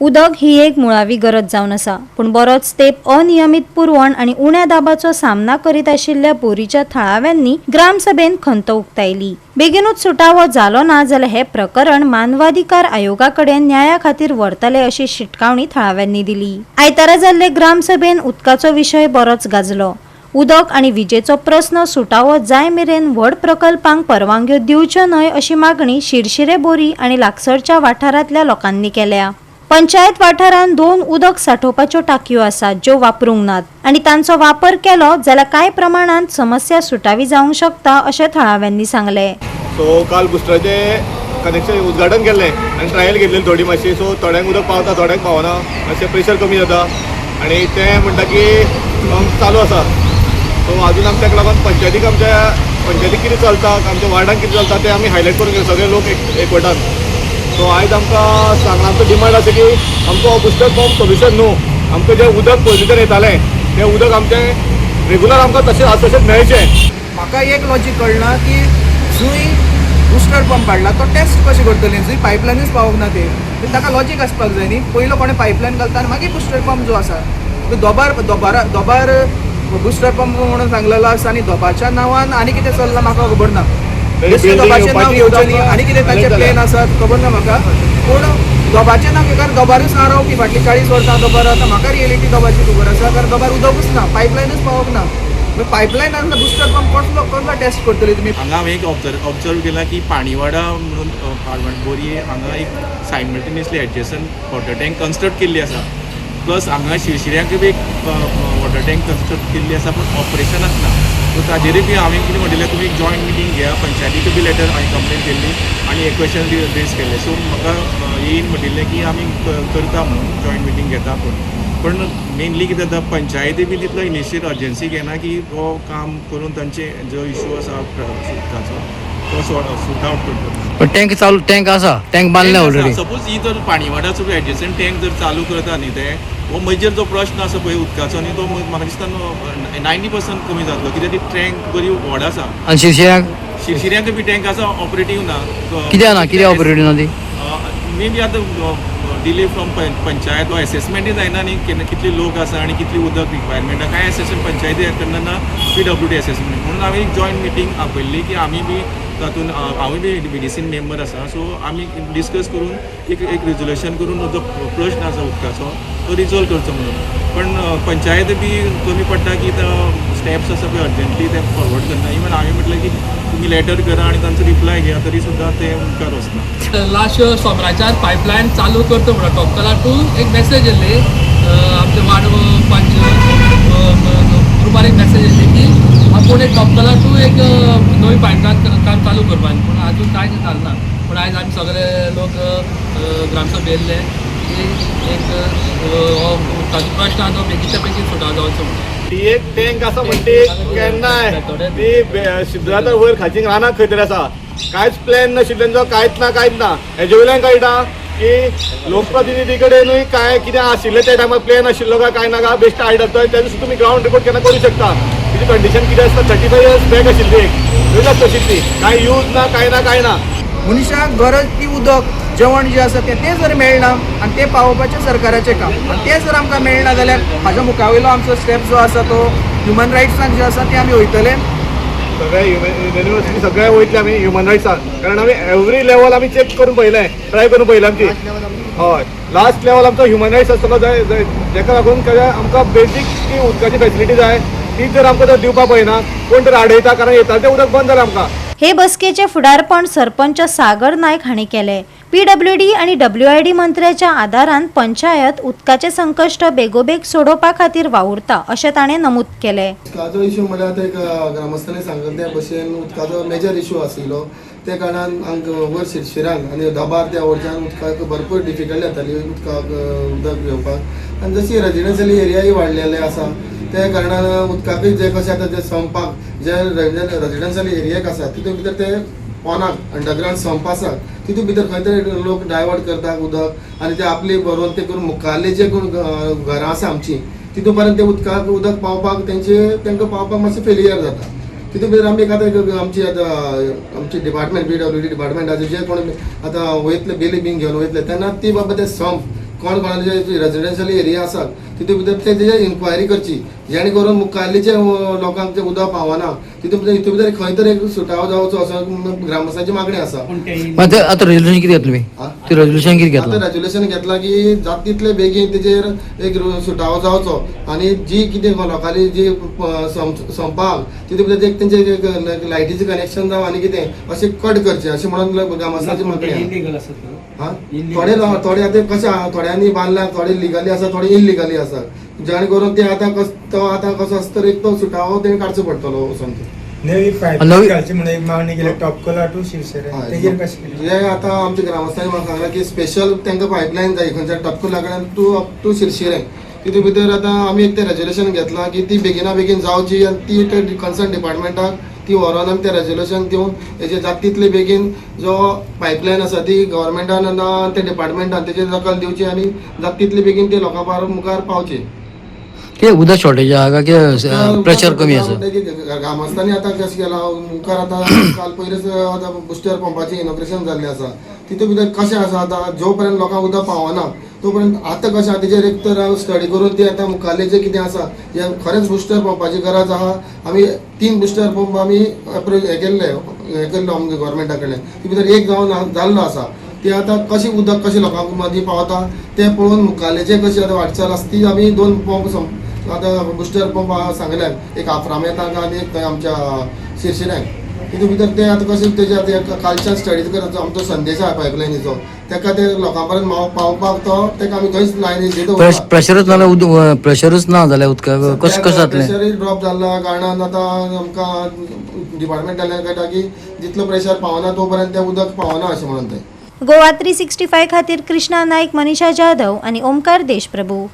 उदक ही एक मुळावी गरज जावन आसा, पूण बरोच तेंप अनियमित पुरवण आनी उण्या दाबाचो सामना करीत आशिल्ल्या बोरीच्या थळाव्यांनी ग्रामसभेन खंत उक्तायली। बेगीनूच सुटावो जालो ना जाल्यार हे प्रकरण मानवाधिकार आयोगाकडेन न्याया खातीर व्हरतले अशी शिटकावणी थळाव्यांनी दिली। आयतारा जाल्ले ग्रामसभेन उदकाचो विशय बरोच गाजलो। उदक आनी विजेचो प्रस्न सुटावो जाय मेरेन व्हड प्रकल्पांक परवानग्यो दिवच्यो न्हय अशी मागणी शिरशिरे बोरी आनी लागसरच्या वाठारांतल्या लोकांनी केल्या। पंचायत वाठारांत 2 उदक साठोवपाच्यो टांकयो आसात ज्यो वापरूंक नात आनी तांचो वापर केलो जाल्यार कांय प्रमाणांत समस्या सुटावी जावंक शकता अशें थळाव्यांनी सांगले। सो काल बुस्टराचे कनेक्शन उद्घाटन केल्लें आनी ट्रायल घेतलेली थोडी मातशी। सो थोड्यांक उदक पावता थोड्यांक पावना, मातशें प्रेशर कमी जाता आनी ते म्हणटा की पंप चालू आसा। सो अजून आमी ताका लागून पंचायतीक कितें चलता, आमच्या वार्डान कितें चलता तें आमी हायलायट करून घेवन सगळे लोक एकवटान। सो आयज आमकां सांगना आमचो डिमांड आसा की आमचो बुस्टर पंप सोल्युशन न्हू, आमकां जें उदक पयलींच्यान येतालें तें उदक आमचें रेगुलर आमकां तशेंच मेळचें। म्हाका एक लॉजीक कळना की जंय बुस्टर पंप काडला तो टेस्ट कशें करतले, जंय पायपलायनूच पावोंक ना ते ताका लॉजीक आसपाक जाय न्ही। पयलो कोणें पायपलायन घालता आनी मागीर बुस्टर पंप जो आसा दोबार बुस्टर पंप म्हणून सांगलेलो आसा आनी दोबाच्या नांवान आनी कितें चल्लां म्हाका खबर ना। दोबाचें नांव घेवचें न्ही आनी कितें ताचे प्लॅन आसात खबर ना म्हाका, पूण दोबाचें नांव कारण दोबारूच हांव रावपी फाटलीं 40 वर्सां दोबार आतां म्हाका रियलिटी दोबाची खबर आसा, कारण दोबार उदकूच ना, पायपलायनूच पावोंक ना। पायपलायन आसता बुस्टर पंप कसलो टेस्ट करतली तुमी? हांगा हांवें एक ऑब्जर्व केला की पाणीवाडा म्हणून बोरये हांगा एक सायमल्टेनियसली एडजस्टंट वॉटर टँक कन्स्ट्रक्ट केल्ली आसा, प्लस हांगा शिरशिऱ्याक बी एक वॉटर टँक कन्स्ट्रक्ट केल्ली आसा, पूण ऑपरेशनाक ना। सो ताजेरूय बी हांवें कितें म्हणलें तुमी एक जॉयंट मिटींग घेया, पंचायतीक बी लेटर हांवें कंप्लेन केल्ली आनी एक क्वेश्चन रेज केल्ले। सो म्हाका येयन म्हणिल्लें की आमी करता म्हणून जॉयंट मिटींग घेता, पण मेनली कितें जाता पंचायती बी तितलो इनिशिएट अर्जन्सी घेना की हो काम करून तांचे जो इशू आसा उदकाचो तो सॉर्ट आउट करता। पण टँक आसा, टँक बांदला ऑलरेडी। सपोज ही जर पाणीवाड्याचो बी एडजस्टंट टँक जर चालू करता न्ही ते हो मेजर जो प्रश्न आसा पळय उदकाचो न्ही तो म्हाका दिसता 90% कमी जातलो, कित्याक ती टँक बरी व्हड आसा। आनी शिरशिऱ्यांक बी टँक आसा ऑपरेटीव ना। कित्याक ऑपरेटीव ना ती? मे बी आतां डिले फ्रॉम पंचायत वा असेसमेंटूय जायना न्ही कितले लोक आसा आनी कितली उदक रिक्वायरमेंट आसा, कांय असेसमेंट पंचायती करना ना PWD असेसमेंट म्हणून हांवें एक जॉयंट मिटींग आपयल्ली की आमी बी तातूंत हांवूय बी BDC मेंबर आसा। सो आमी डिस्कस करून एक रिजोल्यूशन करून जो प्रश्न आसा उदकाचो तो रिजॉल्व करचो म्हणून। पण पंचायत बी कमी पडटा की स्टेप्स आसा पळय अर्जंटली ते फॉरवर्ड करना। इवन हांवें म्हटलें की तुम्ही लेटर करा आणि तांचो रिप्लाय घ्या, तरी सुद्दां ते मुखार वचना। लास्ट सोमराच्यार पायपलायन चालू करता म्हणून टॉपकला टू एक मेसेज येयल्ली आमचे वार्ड पंच ग्रुपार एक मेसेज येयल्ली की आपूण एक टॉपकला टू एक नवी पायपलायन काम चालू करपाक, पूण आजून कांय जालें ना। पूण आयज आमी सगळे लोक ग्रामसभेक येयल्ले की एक उदकाचो प्रश्न आसा तो बेगीच्या बेगीन सुटाव जावचो म्हणून। ती एक टँक आसा म्हणटी केन्नाय ती शिद्रातर वयर खाची रानाक खंय तरी आसा, कांयच प्लॅन नाशिल्ल्यान जो कांयच ना हेजे वयल्यान कळटा की लोकप्रतिनिधी कडेनूय काय कितें आशिल्लें त्या टायमार प्लॅन आशिल्लो काय कांय नाका बेश्ट आयडिया तेजे सुद्दां तुमी ग्रावंड रिपोर्ट केन्ना करूं शकता। तिची कंडिशन कितें आसता 35 इयर्स बॅक आशिल्ली एक तशीच ती, कांय यूज ना कांय ना। मनशाक गरज ती उदक जेवण जें आसा तें जर मेळना आनी तें पावोवपाचें सरकाराचें काम, आनी तें जर आमकां मेळना जाल्यार हाज्या मुखा वयलो आमचो स्टेप जो आसा तो ह्युमन रायट्साक जे आसा ते आमी वयतले। सगळे युनिव्हर्सिटी सगळे वयतले आमी ह्युमन रायट्साक, कारण आमी एवरी लेवल आमी चॅक करून पळयलें, ट्राय करून पळयलें आमची। हय लास्ट लेवल आमचो ह्युमन रायट्स आसतलो जाय जेका लागून आमकां बेजीक ती उदकाची फॅसिलिटी जाय ती जर आमकां जर दिवपा पळयना कोण तर आडयता, कारण येता तें उदक बंद जालें आमकां। हे बसकेचे फुडारपण सरपंच सागर नायक हांणी केले। PWD आणि WID मंत्र्याच्या आदारान पंचायत उदकाचे संकश्ट बेगोबेग सोडोवपा खातीर वावुरता अशें ताणें नमूद केलें। उदकाचो इश्यू म्हळ्यार एक ग्रामस्थांनी सांगले त्या भशेन उदकाचो मेजर इश्यू आशिल्लो, त्या कारणान हांगा वयर शिरशिरांक आनी दोबार त्या वयच्यान उदकाक भरपूर डिफिकल्टी जाताली उदक घेवपाक, आनी जशी रेजिडेन्शियल एरियाय वाडलेले आसा त्या कारणान उदकाकूय जे कशें आतां ते संपाक जे रेजिडेन्शियल एरियाक आसा तितून भितर ते पोनाक अंडरग्रावंड संप आसा तितून भितर खंय तरी लोक डायवर्ट करतात उदक आनी ते आपली बरोवन ते करून मुखारली जे घरां आसा आमची तितून पर्यंत ते उदक पावपाक तांकां पावपाक मातशें फेलियर जाता। तितून भितर आमी आतां आमची डिपार्टमेंट PWD डिपार्टमेंटाचे जे कोण आतां वयतले बिली बीन घेवन वयतले तेन्ना ती बाबा ते संप कोण कोणाचे रेजिडेन्शियल एरिया आसा तितून भितर तेजेर इन्क्वायरी करची जेणे करून मुखाल्लीचे लोकांक ते उदक पावना हितून भितर खंय तरी एक सुटावो जावचो असो ग्रामस्थांची मागणी आसा. मग ते आता रेजोल्युशन किती घेतलं हा? ते रेजोल्युशन किती आता घेतलं रेजोल्युशन घेतला की जाता तितले बेगीन तेजेर एक सुटावो जावचो आनी जी कितें लोकांनी जी संपाक तितून भितर एक तेंचे लायटीचें कनेक्शन जावं आनी कितें अशें कट करचें अशें म्हणून ग्रामस्थांची मागणी आहा. थोडे आतां कशें आहा थोड्यांनी बांदल्या थोडे लिगली आसा थोडे इलिगली आसा जेणे करून ते आतां कसो आसता तर एक तो सुटावो तेणें काडचो पडटलो वचून. नवी पायपलायन घालची म्हणून एक मागणी केली टॉपकोला टू शिवसेना तेजेर कशें केलें? जे आतां आमच्या ग्रामस्थांनी म्हाका सांगलां की स्पेशल तांकां पायपलायन जाय खंयच्या टपकुला कडल्यान टू शिरशिरे तितून भितर आतां आमी एक तें रेजोल्युशन घेतलां की ती बेगिना बेगीन जावची आनी ती कन्सर्न डिपार्टमेंटाक ती व्हरोन आमी तें रेजोल्युशन दिवन हेजे जाता तितले बेगीन जो पायपलायन आसा ती गव्हर्मेंटान ते डिपार्टमेंटान तेजेर दखल दिवची आनी जाता तितले बेगीन ते लोकां मुखार पावचे. किती उदक शॉर्टेज आहा का कितें प्रेशर कमी आसा? ग्रामस्थांनी आतां कशें केलां मुखार आतां काल पयलींच आतां बुस्टर पंपाचें इनॉग्रेशन जाल्लें आसा तितून भितर कशें आसा आतां जो पर्यंत लोकांक उदक पावना तो पर्यंत आतां कशें आहा तेजेर एक तर स्टडी करून ती आतां मुखाल्लें जें कितें आसा हें खरेंच बुस्टर पंपाची गरज आहा. आमी 3 बुस्टर पंप आमी हें केल्लो आमच्या गव्हर्मेंटा कडल्यान ती भितर एक जावन जाल्लो आसा ते आतां कशें उदक कशें लोकांक मदीं पावता तें पळोवन मुखाल्लेचें कशी आतां वाटचाल आसा ती आमी 2 पंप आतां बुस्टर पंप सांगल्यात एक आफ्रामेताक आनी एक आमच्या शिरशिऱ्यांक तितून भितर ते आतां कशें तेजे आतां कालच्यान स्टडी करता आमचो संदेश आहा पायपलायनीचो तेका ते लोकां पर्यंत पावपाक तो तेका आमी थंयच लायनीचे दवरता. प्रेशरच ना प्रेशरच ना जाल्यार उदकाक कशें जातलें? प्रेशरूय ड्रॉप जाल्ल्या कारणान आतां आमकां डिपार्टमेंटान कळटा की जितलो प्रेशर पावना तो पर्यंत तें उदक पावना अशें म्हणून तें. गोवा 365 खातीर कृष्णा नाईक, मनीषा जाधव आणि ओमकार देशप्रभू.